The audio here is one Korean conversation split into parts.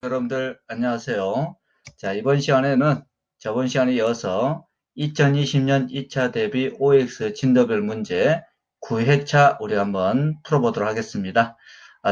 여러분들 안녕하세요. 자, 이번 시간에는 저번 시간에 이어서 2020년 2차 대비 OX 진도별 문제 9회차 우리 한번 풀어보도록 하겠습니다.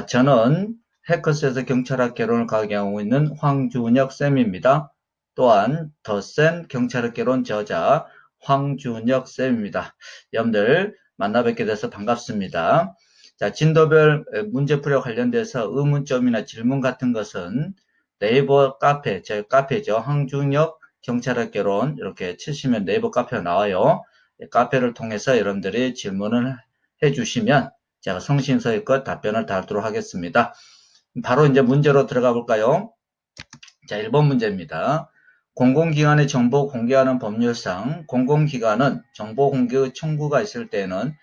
저는 해커스에서 경찰학 개론을 강의하고 있는 황준혁 쌤입니다. 또한 더 센 경찰학 개론 저자 황준혁 쌤입니다. 여러분들 만나 뵙게 돼서 반갑습니다. 자, 진도별 문제풀이와 관련돼서 의문점이나 질문 같은 것은 네이버 카페, 제 카페죠. 황준혁 경찰학 개론 이렇게 치시면 네이버 카페가 나와요. 카페를 통해서 여러분들이 질문을 해주시면 제가 성심성의껏 답변을 다루도록 하겠습니다. 바로 이제 문제로 들어가 볼까요? 자, 1번 문제입니다. 공공기관의 정보 공개하는 법률상 공공기관은 정보 공개의 청구가 있을 때에는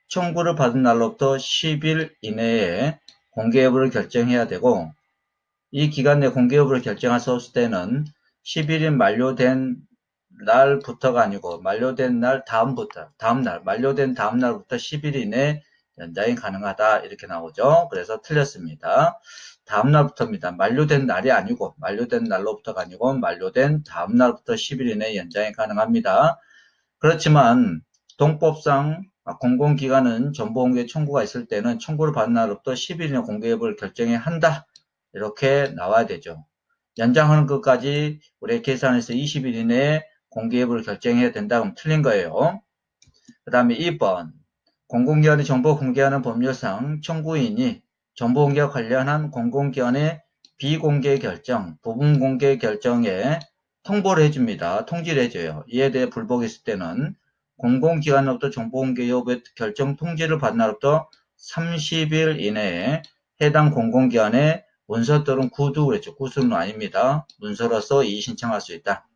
청구를 받은 날로부터 10일 이내에 공개 여부를 결정해야 되고, 이 기간 내 공개 여부를 결정할 수 없을 때는 10일이 만료된 날부터가 아니고 만료된 날 다음부터, 만료된 다음 날부터 10일 이내 연장이 가능하다 이렇게 나오죠. 그래서 틀렸습니다. 다음 날부터입니다. 만료된 날이 아니고 만료된 날로부터가 아니고 만료된 다음 날부터 10일 이내 연장이 가능합니다. 그렇지만 동법상 공공기관은 정보공개 청구가 있을 때는 청구를 받은 날로부터 10일 이내 공개 여부를 결정해야 한다. 이렇게 나와야 되죠. 연장하는 것까지 우리 계산해서 20일 이내에 공개 여부를 결정해야 된다. 그럼 틀린 거예요. 그 다음에 2번 공공기관의 정보 공개하는 법률상 청구인이 정보 공개와 관련한 공공기관의 비공개 결정, 부분 공개 결정에 통보를 해줍니다. 통지를 해줘요. 이에 대해 불복이 있을 때는 공공기관으로부터 정보 공개 여부의 결정 통지를 받은 날부터 30일 이내에 해당 공공기관에 문서 또는 구두, 그랬죠. 구수는 아닙니다. 문서로서 이의 신청할 수 있다.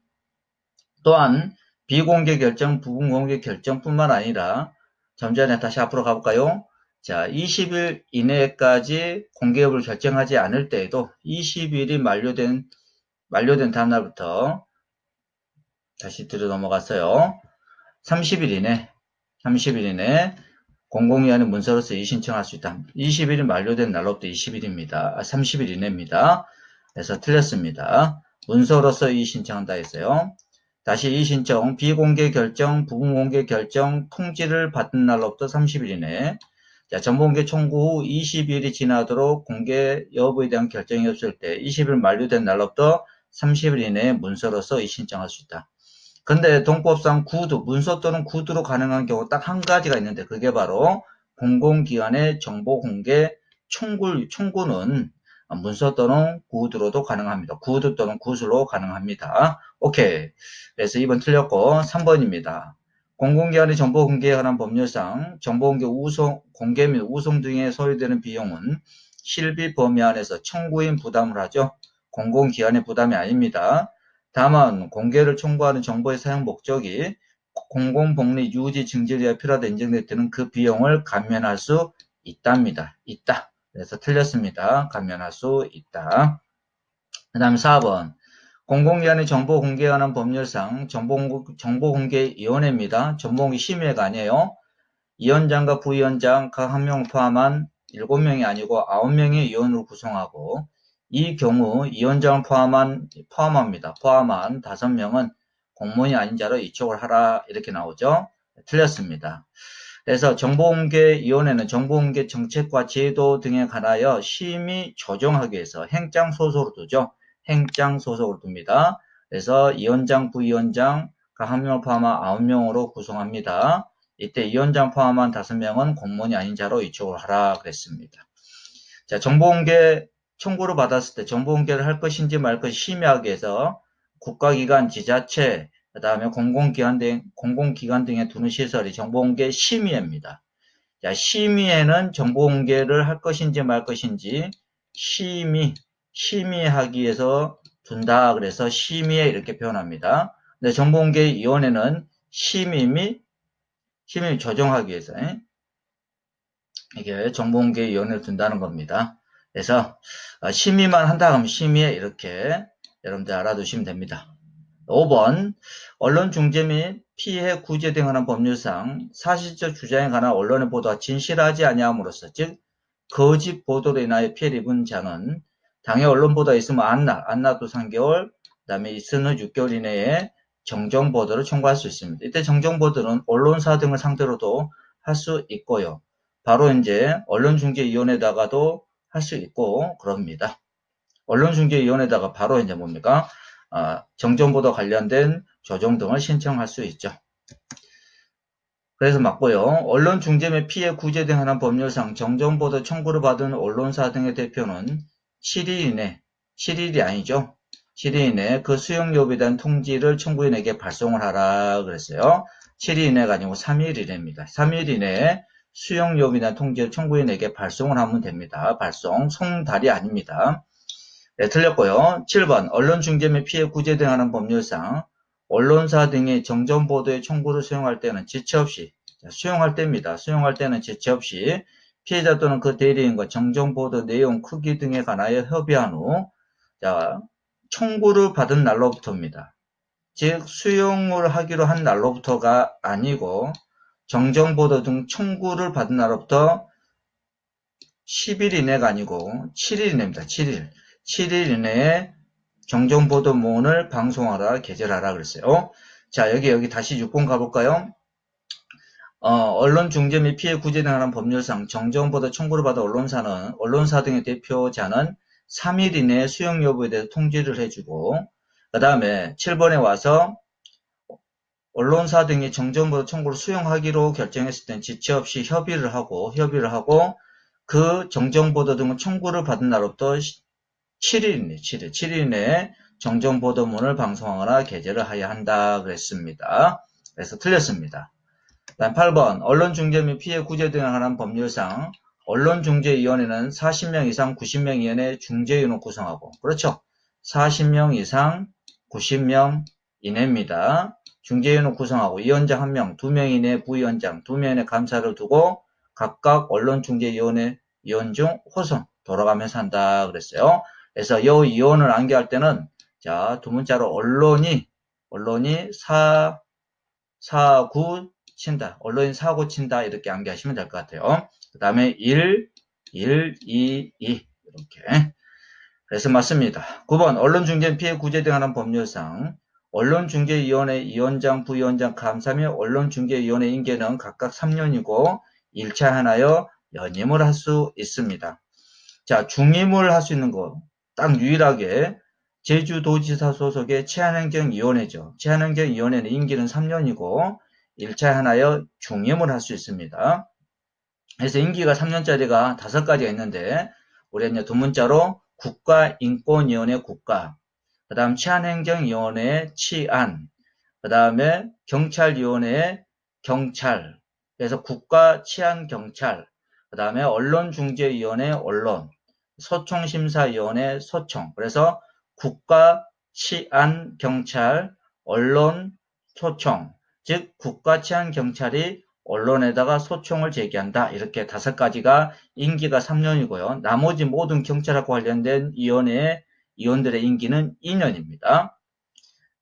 또한 비공개 결정, 부분 공개 결정뿐만 아니라 좀 전에 다시 앞으로 가볼까요? 자, 20일 이내까지 공개 여부를 결정하지 않을 때에도 20일이 만료된 다음 날부터 다시 뒤로 넘어갔어요. 30일 이내 공공기관의 문서로서 이의 신청할 수 있다. 20일이 만료된 날로부터 20일입니다. 30일 이내입니다. 그래서 틀렸습니다. 문서로서 이의 신청한다 했어요. 다시 이의 신청, 비공개 결정, 부분 공개 결정, 통지를 받은 날로부터 30일 이내. 자, 정보공개 청구 후 20일이 지나도록 공개 여부에 대한 결정이 없을 때 20일 만료된 날로부터 30일 이내에 문서로서 이의 신청할 수 있다. 근데 동법상 구두, 문서 또는 구두로 가능한 경우 딱 한 가지가 있는데 그게 바로 공공기관의 정보공개 청구는 문서 또는 구두로도 가능합니다. 구두 또는 구술로 가능합니다. 오케이. 그래서 2번 틀렸고 3번입니다. 공공기관의 정보공개에 관한 법률상 정보공개 공개 및 우송 등에 소요되는 비용은 실비 범위 안에서 청구인 부담을 하죠. 공공기관의 부담이 아닙니다. 다만 공개를 청구하는 정보의 사용 목적이 공공복리 유지 증진에 위해 필요하다 인정될 때는 그 비용을 감면할 수 있답니다. 있다. 그래서 틀렸습니다. 감면할 수 있다. 그 다음 4번 공공기관의 정보 공개에 관한 법률상 정보공개위원회입니다. 정보공개 심의회가 아니에요. 위원장과 부위원장 각 한 명 포함한 7명이 아니고 9명의 위원으로 구성하고 이 경우 위원장을 포함한 5명은 공무원이 아닌 자로 이촉을 하라 이렇게 나오죠. 틀렸습니다. 그래서 정보공개위원회는 정보공개 정책과 제도 등에 관하여 심의 조정하기 위해서 행정소속으로 두죠. 행정소속으로 둡니다. 그래서 위원장, 부위원장 각 한 명을 포함한 9명으로 구성합니다. 이때 위원장 포함한 5명은 공무원이 아닌 자로 이촉을 하라 그랬습니다. 자, 정보공개 청구를 받았을 때 정보공개를 할 것인지 말 것인지 심의하기 위해서 국가기관, 지자체, 그 다음에 공공기관 등에 두는 시설이 정보공개 심의회입니다. 자, 심의회는 정보공개를 할 것인지 말 것인지 심의하기 위해서 둔다. 그래서 심의회 이렇게 표현합니다. 근데 정보공개위원회는 심의 조정하기 위해서 이게 정보공개위원회를 둔다는 겁니다. 그래서 심의만 한다 하면 심의회 이렇게 여러분들 알아두시면 됩니다. 5번 언론중재 및 피해 구제 등에 관한 법률상 사실적 주장에 관한 언론의 보도가 진실하지 아니함으로써 즉 거짓 보도로 인하여 피해를 입은 자는 당해 언론보도가 있으면 안날도 3개월, 그 다음에 있으면 6개월 이내에 정정보도를 청구할 수 있습니다. 이때 정정보도는 언론사 등을 상대로도 할 수 있고요. 바로 이제 언론중재위원회에다가도 할 수 있고 그럽니다. 언론중재위원회에다가 바로 이제 뭡니까? 정정보도 관련된 조정 등을 신청할 수 있죠. 그래서 맞고요. 언론중재 및 피해 구제 등 하는 법률상 정정보도 청구를 받은 언론사 등의 대표는 7일 이내, 7일이 아니죠. 7일 이내 그 수용 여부에 대한 통지를 청구인에게 발송을 하라 그랬어요. 7일 이내가 아니고 3일 이내입니다. 3일 이내에 수용 여부에 대한 통지를 청구인에게 발송을 하면 됩니다. 발송, 송달이 아닙니다. 네, 틀렸고요. 7번 언론중재 및 피해 구제 등 하는 법률상 언론사 등이 정정보도의 청구를 수용할 때는 지체 없이, 수용할 때입니다. 수용할 때는 지체 없이 피해자 또는 그 대리인과 정정보도 내용 크기 등에 관하여 협의한 후, 청구를 받은 날로부터입니다. 즉, 수용을 하기로 한 날로부터가 아니고, 정정보도 등 청구를 받은 날로부터 10일 이내가 아니고 7일 이내입니다. 7일. 7일 이내에 정정보도문을 방송하라, 게재하라 그랬어요. 자, 여기 다시 6번 가볼까요? 언론중재 및 피해 구제 등 하는 법률상 정정보도 청구를 받은 언론사 등의 대표자는 3일 이내에 수용 여부에 대해서 통지를 해주고, 그 다음에 7번에 와서 언론사 등이 정정보도 청구를 수용하기로 결정했을 땐 지체 없이 협의를 하고 그 정정보도 등은 청구를 받은 날로부터 7일 이내에 정정보도문을 방송하거나 게재를 하여야 한다 그랬습니다. 그래서 틀렸습니다. 다음 8번 언론중재 및 피해 구제 등에 관한 법률상 언론중재위원회는 40명 이상 90명 이내의 중재위원을 구성하고, 그렇죠. 40명 이상 90명 이내입니다. 중재위원을 구성하고 위원장 1명, 2명 이내 부위원장, 2명 이내 감사를 두고 각각 언론중재위원회 위원 중 호선 돌아가면서 한다 그랬어요. 그래서 이 위원을 암기할 때는 자, 두 문자로 언론이 사구 친다. 언론이 사고 친다. 이렇게 암기하시면 될 것 같아요. 그 다음에 1, 2 이렇게. 그래서 맞습니다. 9번 언론중재 피해 구제 등 하는 법률상 언론중재위원회 위원장, 부위원장, 감사 및 언론중재위원회 임기는 각각 3년이고 1차 하나여 연임을 할 수 있습니다. 자, 중임을 할 수 있는 거 딱 유일하게 제주도지사 소속의 치안행정위원회죠. 치안행정위원회는 임기는 3년이고 1차 하나여 중임을 할 수 있습니다. 그래서 임기가 3년짜리가 5가지가 있는데 우리가 이제 두 문자로 국가인권위원회 국가, 그 다음 치안행정위원회 치안, 그 다음에 경찰위원회 경찰, 그래서 국가치안경찰, 그 다음에 언론중재위원회 언론, 소총심사위원회 소총, 그래서 국가치안경찰, 언론, 소총, 즉 국가치안경찰이 언론에다가 소총을 제기한다. 이렇게 5가지가 임기가 3년이고요. 나머지 모든 경찰하고 관련된 위원들의 임기는 2년입니다.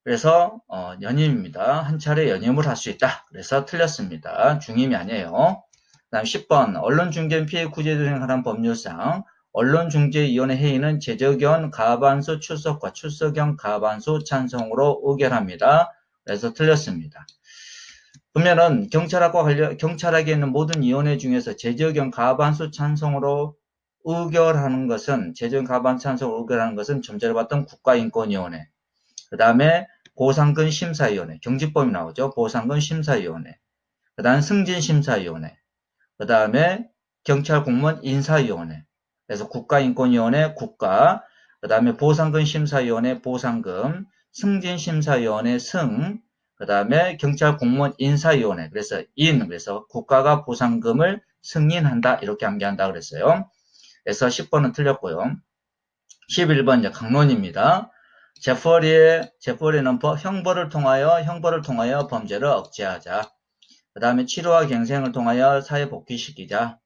그래서 연임입니다. 한 차례 연임을 할 수 있다. 그래서 틀렸습니다. 중임이 아니에요. 그 다음 10번 언론중재 피해 구제 등에 관한 법률상 언론중재위원회 회의는 제적위원 가반수 출석과 출석형 가반수 찬성으로 의결합니다. 그래서 틀렸습니다. 그러면은 경찰학에 있는 모든 위원회 중에서 제적위원 가반수 찬성으로 의결하는 것은 제적위원 가반수 찬성으로 의결하는 것은 좀 전에 봤던 국가인권위원회, 그 다음에 보상금 심사위원회, 경직범이 나오죠. 보상금 심사위원회, 그 다음 승진심사위원회, 그 다음에 경찰공무원 인사위원회, 그래서 국가인권위원회 국가, 그 다음에 보상금 심사위원회 보상금, 승진심사위원회 승, 그 다음에 경찰공무원 인사위원회, 그래서 그래서 국가가 보상금을 승인한다. 이렇게 암기한다 그랬어요. 그래서 10번은 틀렸고요. 11번 이제 강론입니다. 재벌이는 형벌을 통하여 범죄를 억제하자. 그 다음에 치료와 경생을 통하여 사회 복귀시키자.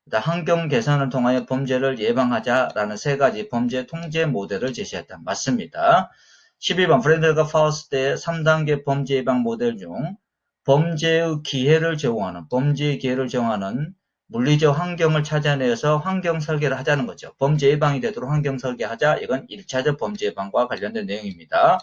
그 다음 환경 개선을 통하여 범죄를 예방하자라는 3가지 범죄 통제 모델을 제시했다. 맞습니다. 12번 프렌들과 파우스트의 3단계 범죄 예방 모델 중 범죄의 기회를 제공하는 물리적 환경을 찾아내서 환경 설계를 하자는 거죠. 범죄 예방이 되도록 환경 설계하자. 이건 1차적 범죄 예방과 관련된 내용입니다.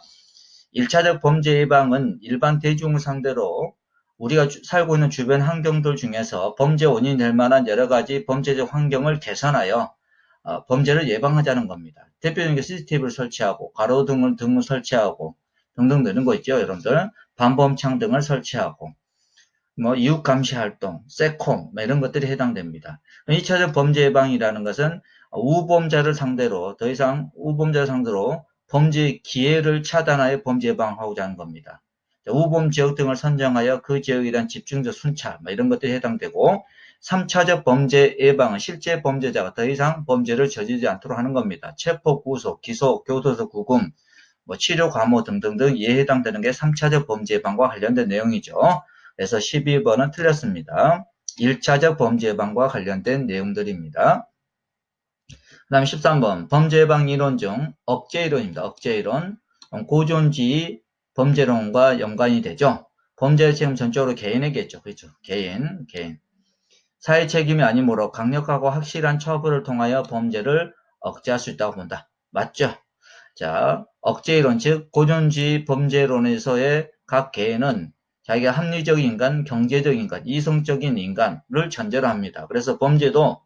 1차적 범죄 예방은 일반 대중을 상대로 우리가 살고 있는 주변 환경들 중에서 범죄 원인이 될 만한 여러 가지 범죄적 환경을 개선하여 범죄를 예방하자는 겁니다. 대표적인 게 CCTV를 설치하고 가로등을 설치하고 등등 되는 거 있죠, 여러분들. 반범창 등을 설치하고 뭐 이웃 감시 활동, 세콤 뭐 이런 것들이 해당됩니다. 2차적 범죄 예방이라는 것은 우범자를 상대로 더 이상 우범자를 상대로 범죄 기회를 차단하여 범죄 예방하고자 하는 겁니다. 우범 지역 등을 선정하여 그 지역에 대한 집중적 순찰 뭐 이런 것들이 해당되고 3차적 범죄 예방은 실제 범죄자가 더 이상 범죄를 저지르지 않도록 하는 겁니다. 체포, 구속, 기소, 교도소 구금, 뭐 치료 감호 등등등 이에 해당되는 게 3차적 범죄 예방과 관련된 내용이죠. 그래서 12번은 틀렸습니다. 1차적 범죄 예방과 관련된 내용들입니다. 그 다음에 13번 범죄 예방 이론 중 억제 이론입니다. 억제 이론 고존지 범죄론과 연관이 되죠. 범죄의 책임 전적으로 개인에게죠. 그렇죠. 개인. 사회 책임이 아니므로 강력하고 확실한 처벌을 통하여 범죄를 억제할 수 있다고 본다. 맞죠? 자, 억제 이론, 즉 고존지 범죄론에서의 각 개인은 자기가 합리적인 인간, 경제적인 인간, 이성적인 인간을 전제로 합니다. 그래서 범죄도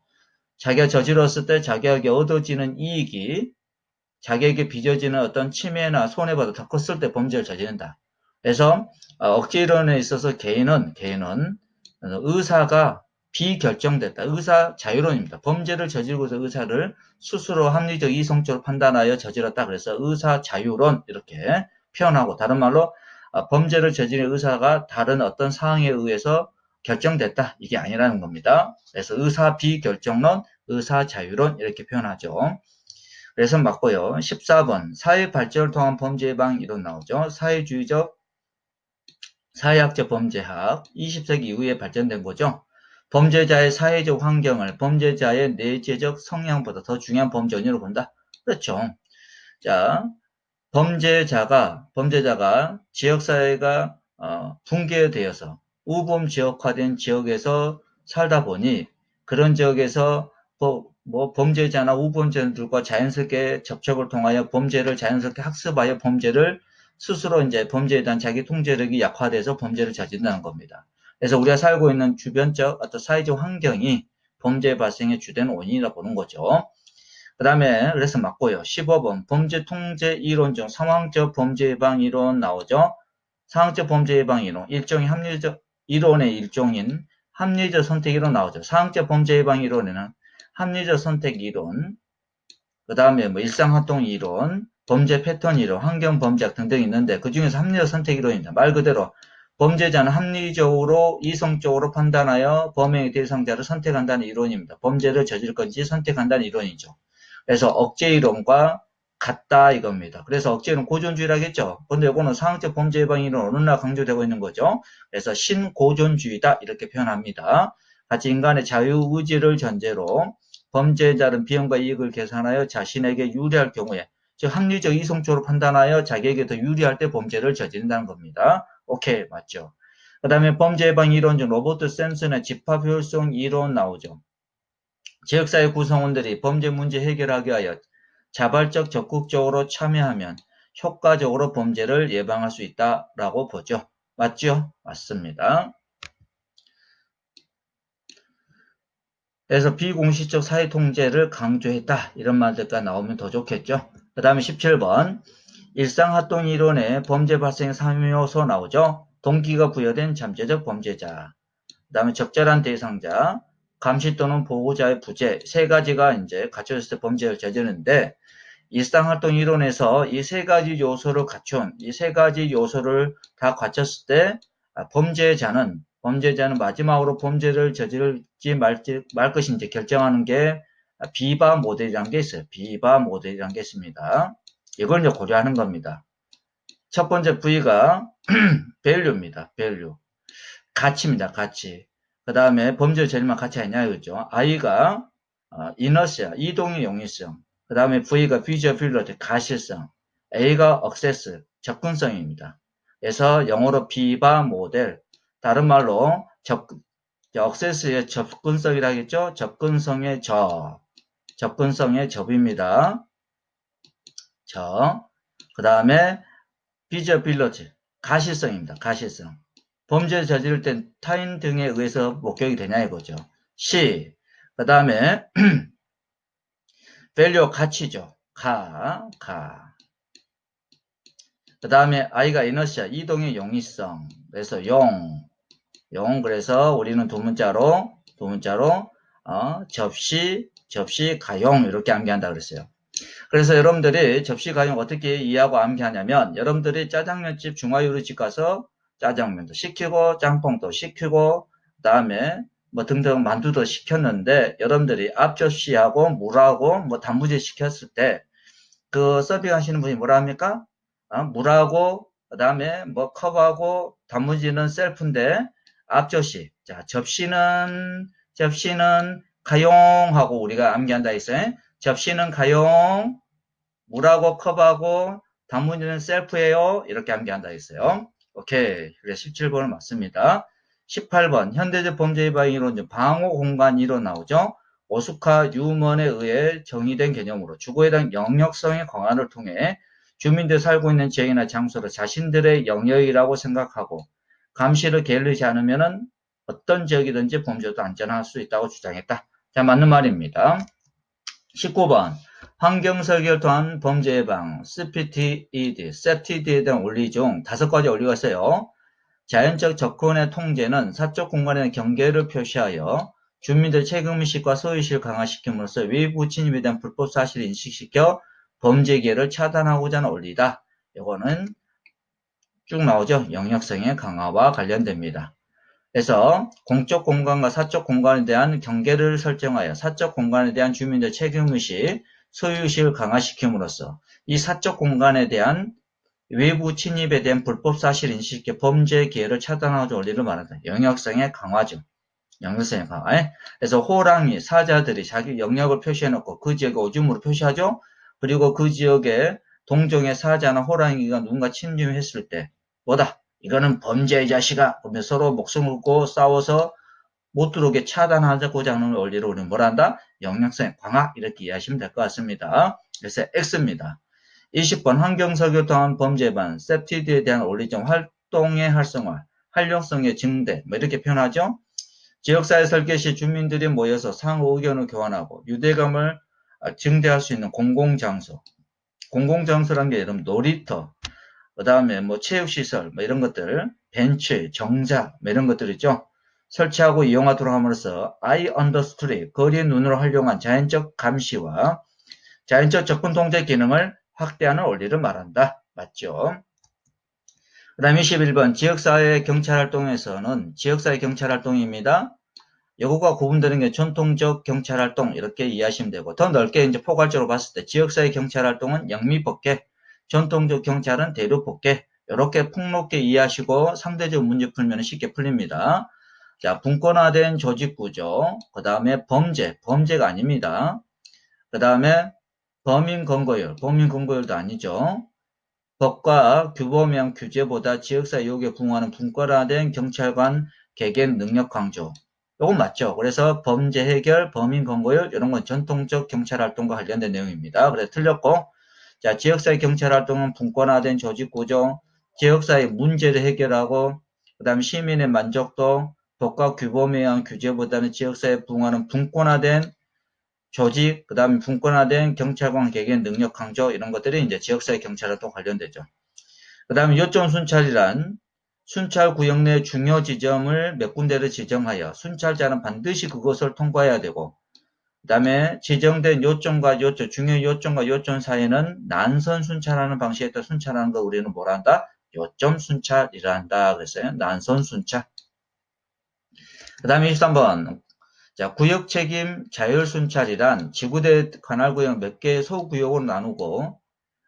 자기가 저질렀을 때 자기에게 얻어지는 이익이 자기에게 빚어지는 어떤 침해나 손해보다 더 컸을 때 범죄를 저지른다. 그래서 억제 이론에 있어서 개인은 의사가 비결정됐다. 의사 자유론입니다. 범죄를 저지르고서 의사를 스스로 합리적 이성적으로 판단하여 저질렀다. 그래서 의사 자유론 이렇게 표현하고 다른 말로 범죄를 저지른 의사가 다른 어떤 사항에 의해서 결정됐다. 이게 아니라는 겁니다. 그래서 의사 비결정론, 의사 자유론 이렇게 표현하죠. 그래서 맞고요. 14번 사회 발전을 통한 범죄 예방 이론 나오죠. 사회학적 범죄학 20세기 이후에 발전된 거죠. 범죄자의 사회적 환경을 범죄자의 내재적 성향보다 더 중요한 범죄 원인으로 본다. 그렇죠. 자, 범죄자가 지역사회가 붕괴되어서 우범 지역화된 지역에서 살다 보니 그런 지역에서 범죄자나 우범자들과 자연스럽게 접촉을 통하여 범죄를 자연스럽게 학습하여 범죄를 스스로 이제 범죄에 대한 자기 통제력이 약화돼서 범죄를 저지른다는 겁니다. 그래서 우리가 살고 있는 주변적 어떤 사회적 환경이 범죄 발생의 주된 원인이라고 보는 거죠. 그 다음에 그래서 맞고요. 15번 범죄 통제 이론 중 상황적 범죄 예방 이론 나오죠. 상황적 범죄 예방 이론 일종의 합리적 이론의 일종인 합리적 선택 이론 나오죠. 상황적 범죄 예방 이론에는 합리적 선택 이론, 그 다음에 뭐 일상활동 이론, 범죄 패턴 이론, 환경 범죄학 등등이 있는데 그 중에서 합리적 선택 이론입니다. 말 그대로 범죄자는 합리적으로 이성적으로 판단하여 범행의 대상자를 선택한다는 이론입니다. 범죄를 저질 건지 선택한다는 이론이죠. 그래서 억제 이론과 같다 이겁니다. 그래서 억제 이론 고존주의라겠죠. 근데 이거는 상황적 범죄 예방 이론 어느 날 강조되고 있는 거죠. 그래서 신고존주의다 이렇게 표현합니다. 같이 인간의 자유의지를 전제로 범죄자는 비용과 이익을 계산하여 자신에게 유리할 경우에 즉 합리적 이성적으로 판단하여 자기에게 더 유리할 때 범죄를 저지른다는 겁니다. 오케이 맞죠. 그 다음에 범죄 예방 이론 중 로버트 샘슨의 집합 효율성 이론 나오죠. 지역사회 구성원들이 범죄 문제 해결하기 위하여 자발적 적극적으로 참여하면 효과적으로 범죄를 예방할 수 있다라고 보죠. 맞죠? 맞습니다. 그래서 비공식적 사회 통제를 강조했다. 이런 말들까지 나오면 더 좋겠죠. 그 다음에 17번 일상활동 이론의 범죄 발생 3요소 나오죠. 동기가 부여된 잠재적 범죄자, 그 다음에 적절한 대상자, 감시 또는 보호자의 부재 세 가지가 이제 갖춰졌을 때 범죄를 저지르는데 일상활동 이론에서 이 세 가지 요소를 갖춘 이 세 가지 요소를 다 갖췄을 때 범죄자는 마지막으로 범죄를 저지를지 말 것인지 결정하는 게 비바 모델이라는 게 있어요. 비바 모델이라는 게 있습니다. 이걸 이제 고려하는 겁니다. 첫 번째 V가 value입니다. value. 가치입니다. 가치. 그 다음에 범죄를 저질만 가치가 있냐 이거죠. I가 inertia, 이동의 용이성. 그 다음에 V가 feasibility, 가실성. A가 access, 접근성입니다. 그래서 영어로 비바 모델, 다른 말로 액세스의 접근성이라 하겠죠? 접근성의 접근성의 접입니다. 그 다음에 비저빌러지, 가시성입니다. 가시성. 범죄를 저지를 땐 타인 등에 의해서 목격이 되냐 이거죠. 그 다음에 value 가치죠. 그 다음에 I가 이너시아, 이동의 용이성. 그래서 그래서 우리는 두 문자로 접시, 가용 이렇게 암기한다 그랬어요. 그래서 여러분들이 접시, 가용 어떻게 이해하고 암기하냐면 여러분들이 짜장면집 중화요리집 가서 짜장면도 시키고 짬뽕도 시키고 그 다음에 뭐 등등 만두도 시켰는데 여러분들이 앞접시하고 물하고 뭐 단무지 시켰을 때 그 서빙 하시는 분이 뭐라 합니까? 물하고 그 다음에 뭐 컵하고 단무지는 셀프인데 앞접시, 자 접시는 가용하고 우리가 암기한다 했어요. 접시는 가용, 물하고 컵하고 단무지는 셀프예요. 이렇게 암기한다 했어요. 오케이. 그래 17번은 맞습니다. 18번 현대적 범죄 예방 이론 방호 공간 이론 나오죠. 오스카 뉴먼에 의해 정의된 개념으로 주거에 대한 영역성의 강화를 통해 주민들이 살고 있는 지역이나 장소를 자신들의 영역이라고 생각하고 감시를 게을르지 않으면 어떤 지역이든지 범죄도 안전할 수 있다고 주장했다. 자, 맞는 말입니다. 19번 환경설계를 통한 범죄 예방 CPTED에 대한 원리 중 5가지 원리가 있어요. 자연적 접근의 통제는 사적 공간의 경계를 표시하여 주민들 책임의식과 소유의식을 강화시킴으로써 외부 침입에 대한 불법 사실을 인식시켜 범죄 기회를 차단하고자 하는 원리다. 이거는 쭉 나오죠. 영역성의 강화와 관련됩니다. 그래서 공적 공간과 사적 공간에 대한 경계를 설정하여 사적 공간에 대한 주민들 책임의식, 소유의식을 강화시킴으로써 이 사적 공간에 대한 외부 침입에 대한 불법 사실 인식의 범죄 기회를 차단하는 원리를 말한다. 영역성의 강화죠. 영역성의 강화. 그래서 호랑이, 사자들이 자기 영역을 표시해놓고 그 지역에 오줌으로 표시하죠. 그리고 그 지역에 동종의 사자나 호랑이가 누군가 침입했을 때 뭐다? 이거는 범죄의 자식아. 그러면 서로 목숨을 걸고 싸워서 못 들어오게 차단하고자 하는 원리를 우리는 뭐라 한다? 영역성의 강화. 이렇게 이해하시면 될 것 같습니다. 그래서 X입니다. 20번 환경설계를 통한 범죄 예방, 세프티드에 대한 원리적 활동의 활성화, 활용성의 증대, 뭐 이렇게 표현하죠. 지역사회 설계 시 주민들이 모여서 상호 의견을 교환하고 유대감을 증대할 수 있는 공공장소. 공공장소란 게 여러분 놀이터, 그 다음에 뭐 체육시설, 뭐 이런 것들, 벤치, 정자, 뭐 이런 것들 있죠. 설치하고 이용하도록 함으로써 eye on the street, 거리의 눈으로 활용한 자연적 감시와 자연적 접근 통제 기능을 확대하는 원리를 말한다. 맞죠? 그 다음 21번 지역사회 경찰활동에서는 지역사회 경찰활동입니다. 요거가 구분되는 게 전통적 경찰활동 이렇게 이해하시면 되고 더 넓게 이제 포괄적으로 봤을 때 지역사회 경찰활동은 영미법계, 전통적 경찰은 대륙법계 이렇게 폭넓게 이해하시고 상대적 문제 풀면 쉽게 풀립니다. 자, 분권화된 조직구조, 그 다음에 범죄가 아닙니다. 그 다음에 범인건고율도 아니죠. 법과 규범형 규제보다 지역사회 요구에 부응하는 분권화된 경찰관 개개인 능력 강조. 이건 맞죠. 그래서 범죄 해결, 범인 건고율 이런 건 전통적 경찰 활동과 관련된 내용입니다. 그래서 틀렸고, 자 지역사회 경찰 활동은 분권화된 조직 구조, 지역사회 문제를 해결하고, 그다음 시민의 만족도, 법과 규범에 의한 규제보다는 지역사회에 부응하는 분권화된 조직, 그 다음에 분권화된 경찰관 개개인 능력 강조 이런 것들이 이제 지역사회 경찰활동 관련되죠. 그 다음에 요점 순찰이란 순찰 구역 내 중요 지점을 몇 군데를 지정하여 순찰자는 반드시 그것을 통과해야 되고 그 다음에 지정된 요점과 요점, 중요 요점과 요점 사이에는 난선 순찰하는 방식에 따라 순찰하는 거 우리는 뭐라 한다? 요점 순찰이라 한다 그랬어요. 난선 순찰. 그 다음에 23번 자, 구역 책임 자율 순찰이란 지구대 관할구역 몇 개의 소구역으로 나누고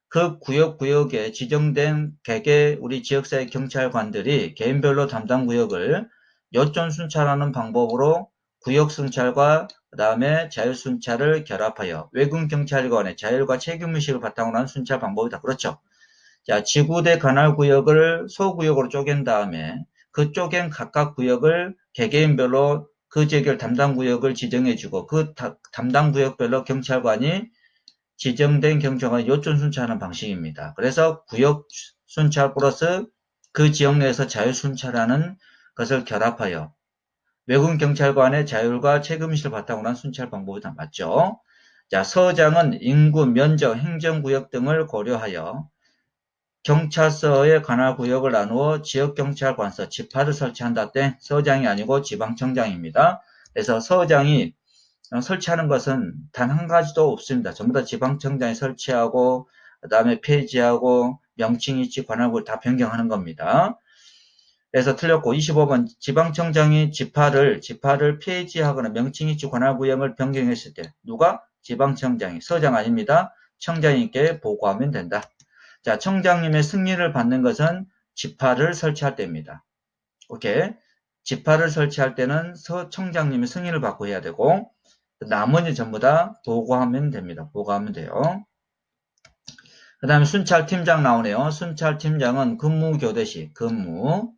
그 구역에 지정된 개개 우리 지역사회 경찰관들이 개인별로 담당 구역을 요점 순찰하는 방법으로 구역 순찰과 그 다음에 자율 순찰을 결합하여 외군 경찰관의 자율과 책임의식을 바탕으로 한 순찰 방법이다. 그렇죠. 자, 지구대 관할구역을 소구역으로 쪼갠 다음에 그 쪼갠 각각 구역을 개개인별로 그 지역별 담당 구역을 지정해주고 그 담당 구역별로 경찰관이 지정된 경찰관이 요점 순찰하는 방식입니다. 그래서 구역 순찰 플러스 그 지역 내에서 자유 순찰하는 것을 결합하여 외국 경찰관의 자율과 책임의식을 바탕으로 한 순찰 방법이 다 맞죠. 자, 서장은 인구, 면적, 행정구역 등을 고려하여 경찰서의 관할 구역을 나누어 지역경찰관서, 지파를 설치한다 때 서장이 아니고 지방청장입니다. 그래서 서장이 설치하는 것은 단 한 가지도 없습니다. 전부 다 지방청장이 설치하고 그 다음에 폐지하고 명칭 이치 관할구를 다 변경하는 겁니다. 그래서 틀렸고 25번 지방청장이 지파를 폐지하거나 명칭 이치 관할구역을 변경했을 때 누가? 지방청장이, 서장 아닙니다. 청장님께 보고하면 된다. 자, 청장님의 승인을 받는 것은 지파를 설치할 때입니다. 오케이. 지파를 설치할 때는 청장님의 승인을 받고 해야 되고 나머지 전부 다 보고하면 됩니다. 보고하면 돼요. 그 다음에 순찰팀장 나오네요. 순찰팀장은 근무 교대시, 근무,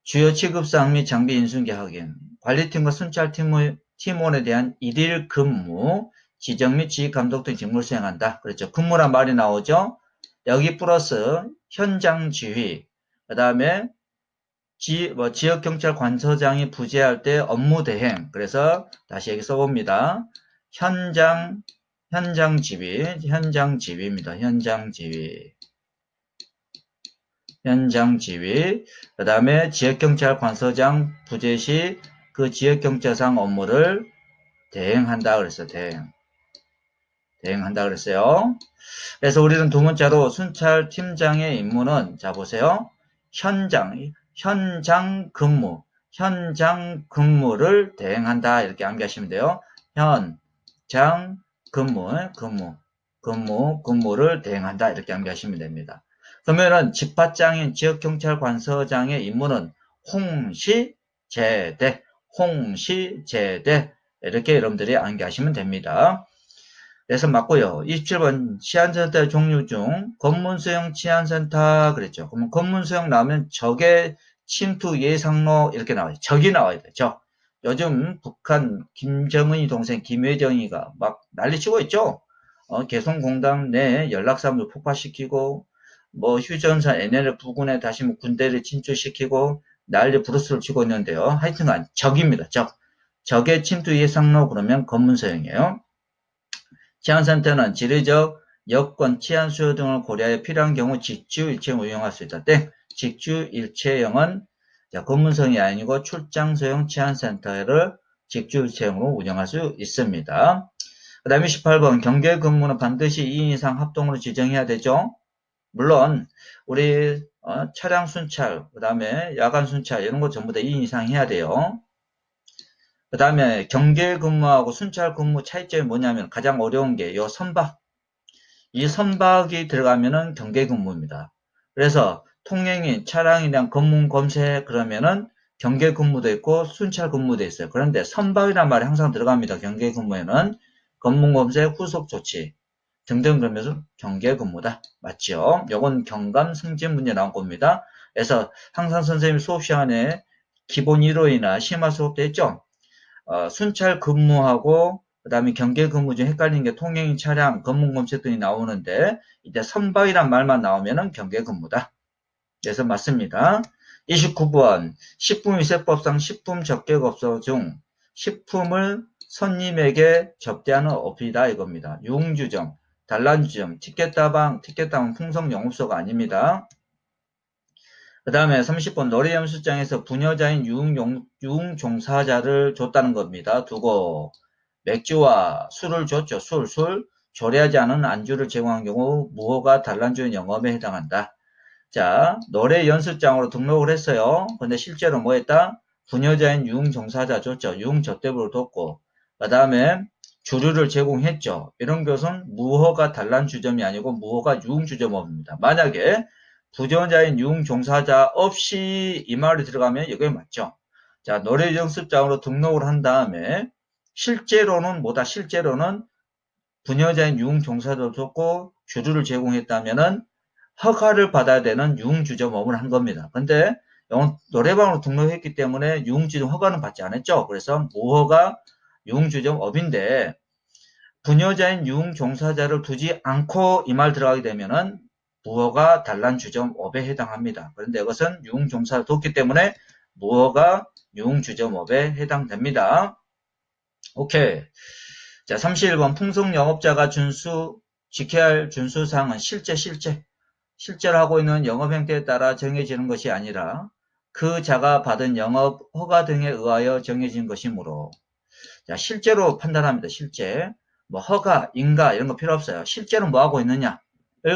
주요 취급사항 및 장비 인수인계 확인, 관리팀과 순찰팀원에 대한 일일 근무, 지정 및 지휘 감독 등 직무를 수행한다. 그렇죠. 근무란 말이 나오죠. 여기 플러스 현장 지휘, 그 다음에 지역경찰관서장이 부재할 때 업무 대행. 그래서 다시 여기 써봅니다. 현장 지휘입니다. 현장 지휘. 그 다음에 지역경찰관서장 부재 시 그 지역경찰상 업무를 대행한다 그랬어요. 대행한다 그랬어요. 그래서 우리는 두 번째로 순찰팀장의 임무는 자 보세요. 현장 근무를 대행한다 이렇게 암기하시면 돼요. 현장 근무를 대행한다 이렇게 암기하시면 됩니다. 그러면은 지파장인 지역경찰관서장의 임무는 홍시제대 이렇게 여러분들이 암기하시면 됩니다. 그래서 맞고요. 27번 치안센터 종류 중 검문수용 치안센터 그랬죠. 그러면 검문수용 나오면 적의 침투 예상로 이렇게 나와요. 적이 나와야 돼요. 적. 요즘 북한 김정은이 동생 김여정이가 막 난리치고 있죠. 개성공단 내 연락사무를 폭파시키고 뭐 휴전선 NL 부근에 다시 뭐 군대를 진출시키고 난리 브루스를 치고 있는데요. 하여튼간 적입니다. 적의 침투 예상로 그러면 검문수용이에요. 치안센터는 지리적, 여건, 치안 수요 등을 고려하여 필요한 경우 직주일체형 운영할 수 있다. 직주일체형은 검문성이 아니고 출장소형 치안센터를 직주일체형으로 운영할 수 있습니다. 그 다음에 18번 경계근무는 반드시 2인 이상 합동으로 지정해야 되죠. 물론 우리 차량 순찰, 그 다음에 야간 순찰 이런 거 전부 다 2인 이상 해야 돼요. 그 다음에 경계 근무하고 순찰 근무 차이점이 뭐냐면 가장 어려운 게 이 선박. 이 선박이 들어가면은 경계 근무입니다. 그래서 통행인 차량에 대한 검문 검색 그러면은 경계 근무도 있고 순찰 근무도 있어요. 그런데 선박이란 말이 항상 들어갑니다. 경계 근무에는 검문 검색 후속 조치 등등 그러면서 경계 근무다. 맞죠? 요건 경감 승진 문제 나온 겁니다. 그래서 항상 선생님 수업 시간에 기본 1호이나 심화 수업 때 했죠? 순찰 근무하고 그 다음에 경계 근무 중 헷갈리는 게 통행 차량, 검문 검색 등이 나오는데 이제 선박이란 말만 나오면은 경계 근무다. 그래서 맞습니다. 29번 식품위생법상 식품 접객업소 중 식품을 손님에게 접대하는 업이다 이겁니다. 유흥주점, 단란주점, 티켓다방 풍성 영업소가 아닙니다. 그 다음에 30번 노래연습장에서 부녀자인 유흥 종사자를 줬다는 겁니다. 두고 맥주와 술을 줬죠. 술. 조리하지 않은 안주를 제공한 경우 무허가 단란주의 영업에 해당한다. 자, 노래 연습장으로 등록을 했어요. 근데 실제로 뭐 했다? 부녀자인 유흥 종사자 줬죠. 유흥 접대부를 뒀고 그 다음에 주류를 제공했죠. 이런 것은 무허가 단란주점이 아니고 무허가 유흥주점업입니다. 만약에 부정자인 유흥 종사자 없이 이 말이 들어가면 이게 맞죠. 자, 노래 연습장으로 등록을 한 다음에 실제로는 부녀자인 유흥 종사자도 줬고 주류를 제공했다면은 허가를 받아야 되는 유흥주점업을 한 겁니다. 근데 노래방으로 등록했기 때문에 유흥주점 허가는 받지 않았죠. 그래서 무허가 유흥주점업인데 분여자인 유흥종사자를 두지 않고 이 말 들어가게 되면은 무허가 단란주점업에 해당합니다. 그런데 이것은 유흥종사를 뒀기 때문에 무허가 유흥주점업에 해당됩니다. 오케이. 자, 31번 풍속영업자가 지켜야 할 준수사항은 실제로 하고 있는 영업 형태에 따라 정해지는 것이 아니라 그 자가 받은 영업 허가 등에 의하여 정해진 것이므로, 자, 실제로 판단합니다. 실제. 뭐 허가, 인가 이런 거 필요 없어요. 실제로 뭐 하고 있느냐를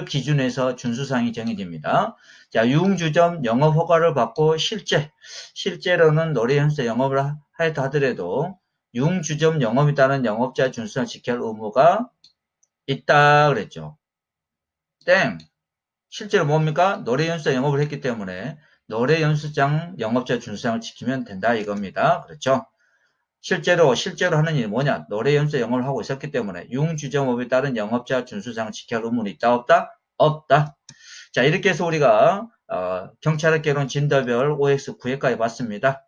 기준해서 준수사항이 정해집니다. 자, 유흥주점 영업 허가를 받고 실제로는 노래연수 영업을 하였다 하더라도 유흥주점 영업에 따른 영업자 준수사항을 지켜야 할 의무가 있다 그랬죠. 땡. 실제로 뭡니까? 노래연수자 영업을 했기 때문에 노래연수장 영업자 준수사항을 지키면 된다 이겁니다. 그렇죠? 실제로 하는 일이 뭐냐? 노래연수 영업을 하고 있었기 때문에 유흥주점업에 따른 영업자 준수사항을 지켜야 할 의무는 있다 없다? 없다. 자, 이렇게 해서 우리가 경찰학개론 진도별 OX 9회까지 봤습니다.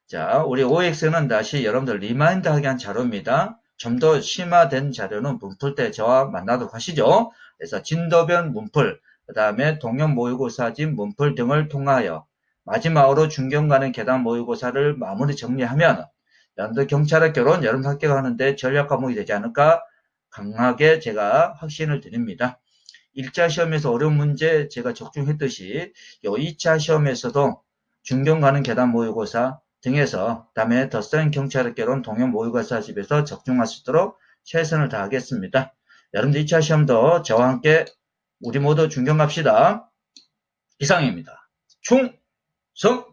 자, 우리 OX는 다시 여러분들 리마인드하게 한 자료입니다. 좀 더 심화된 자료는 문풀 때 저와 만나도록 하시죠. 그래서 진도변 문풀, 그 다음에 동영 모의고사진 문풀 등을 통하여 마지막으로 중견 가는 계단 모의고사를 마무리 정리하면 여러분들 경찰학개론 여러분 합격하는데 전략 과목이 되지 않을까 강하게 제가 확신을 드립니다. 1차 시험에서 어려운 문제 제가 적중했듯이 요 2차 시험에서도 중견 가는 계단 모의고사 등에서 다음에 더센 경찰학개론 동영 모의고사 집에서 적중할 수 있도록 최선을 다하겠습니다. 여러분들 2차 시험도 저와 함께 우리 모두 중견 갑시다. 이상입니다. 충성!